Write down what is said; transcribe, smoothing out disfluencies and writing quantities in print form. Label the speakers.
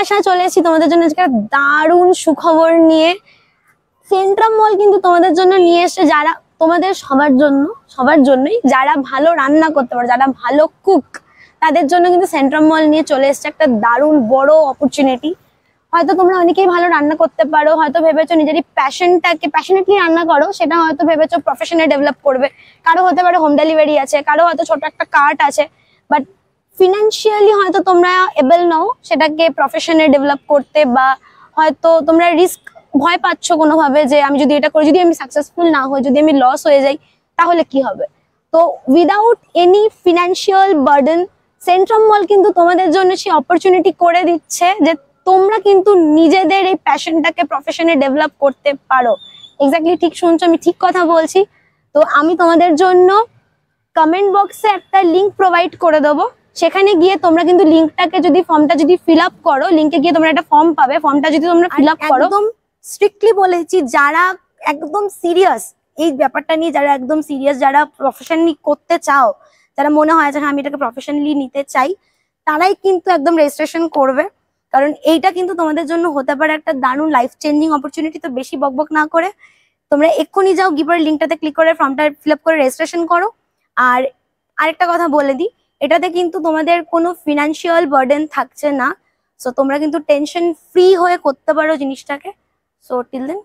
Speaker 1: আশা চলে এসেছি তোমাদের জন্য আজকে দারুণ সুখবর নিয়ে। সেন্ট্রাম মল কিন্তু তোমাদের জন্য নিয়ে এসে, যারা তোমাদের সবার জন্যই যারা ভালো রান্না করতে পারো, যারা ভালো কুক, তাদের জন্য কিন্তু সেন্ট্রাম মল নিয়ে চলে এসেছে একটা দারুণ বড় অপরচুনিটি। হয়তো তোমরা অনেকেই ভালো রান্না করতে পারো, হয়তো ভেবেছো নিজেরই প্যাশনেটলি রান্না করো, সেটা হয়তো ভেবেছো প্রফেশনে ডেভেলপ করবে। কারো হতে পারে হোম ডেলিভারি আছে, কারো হয়তো ছোট একটা কার্ট আছে, বাট ফিনান্সিয়ালি হয়তো তোমরা এবেল নও সেটাকে প্রফেশনে ডেভেলপ করতে, বা হয়তো তোমরা ভয় পাচ্ছ কোনোভাবে যে আমি যদি এটা করি, যদি আমি সাকসেসফুল না হই, যদি আমি লস হয়ে যাই, তাহলে কি হবে। তো without any financial burden Centrum mall কিন্তু তোমাদের জন্য সেই অপরচুনিটি করে দিচ্ছে যে তোমরা কিন্তু নিজেদের এই প্যাশনটাকে প্রফেশনে ডেভেলপ করতে পারো। এক্স্যাক্টলি ঠিক শুনছো, আমি ঠিক কথা বলছি। তো আমি তোমাদের জন্য কমেন্ট বক্সে একটা লিঙ্ক প্রোভাইড করে দেবো, সেখানে গিয়ে তোমরা কিন্তু ফর্মটা যদি ফিল আপ করো, লিঙ্কে গিয়ে তোমরা একটা ফর্ম পাবে, ফর্মটা যদি তোমরা ফিল আপ করো, একদম স্ট্রিক্টলি বলেছি, যারা একদম সিরিয়াস এই ব্যাপারটা নিয়ে, যারা একদম সিরিয়াস, যারা প্রফেশনালি করতে চাও, যারা মনে হয় যে আমি এটাকে প্রফেশনালি নিতে চাই, তারাই কিন্তু একদম রেজিস্ট্রেশন করবে। কারণ এইটা কিন্তু তোমাদের জন্য হতে পারে একটা দারুণ লাইফ চেঞ্জিং অপরচুনিটি। তো বেশি বকবক না করে তোমরা এক্ষুনি যাও, গিভার লিঙ্কটাতে ক্লিক করে ফর্মটা ফিল আপ করে রেজিস্ট্রেশন করো। আর আরেকটা কথা বলে দিই, এটাতে কিন্তু তোমাদের কোনো ফিনান্সিয়াল বার্ডেন থাকছে না। সো তোমরা কিন্তু টেনশন ফ্রি হয়ে করতে পারো জিনিসটাকে। So till then